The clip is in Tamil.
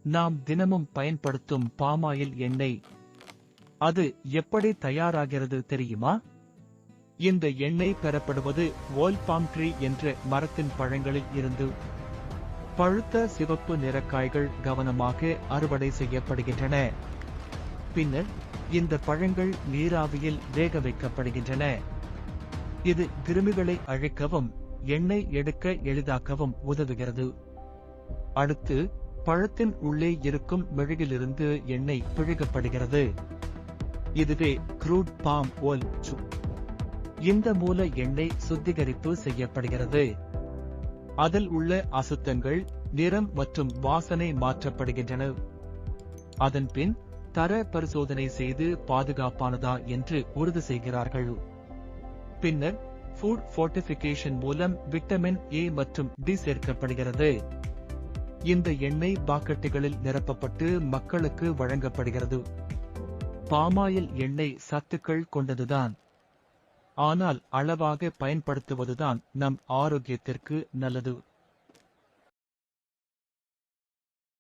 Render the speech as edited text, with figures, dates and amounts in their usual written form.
நாம் தினமும் பயன்படுத்தும் பாமாயில் எண்ணெய். அது எப்படி தயாராகிறது தெரியுமா? இந்த எண்ணெய் பெறப்படுவது ஓயில் பாம் ட்ரீ என்ற மரத்தின் பழங்களில் இருந்து. பழுத்த சிவப்பு நிறக்காய்கள் கவனமாக அறுவடை செய்யப்படுகின்றன. பின்னர் இந்த பழங்கள் நீராவியில் வேக வைக்கப்படுகின்றன. இது கிருமிகளை அழிக்கவும் எண்ணெய் எடுக்க எளிதாக்கவும் உதவுகிறது. அடுத்து பழத்தின் உள்ளே இருக்கும் மெழுகிலிருந்து எண்ணெய் பிழிக்கப்படுகிறது. இதுவே க்ரூட் பாம் ஆயில். இந்த மூல எண்ணெய் சுத்திகரிப்பு செய்யப்படுகிறது. அதில் உள்ள அசுத்தங்கள், நிறம் மற்றும் வாசனை மாற்றப்படுகின்றன. அதன்பின் தர பரிசோதனை செய்து பாதுகாப்பானதா என்று உறுதி செய்கிறார்கள். பின்னர் ஃபுட் ஃபோர்ட்டிஃபிகேஷன் மூலம் விட்டமின் ஏ மற்றும் டி சேர்க்கப்படுகிறது. இந்த எண்ணெய் பாக்கெட்டுகளில் நிரப்பப்பட்டு மக்களுக்கு வழங்கப்படுகிறது. பாமாயில் எண்ணெய் சத்துக்கள் கொண்டதுதான். ஆனால் அளவாக பயன்படுத்துவதுதான் நம் ஆரோக்கியத்திற்கு நல்லது.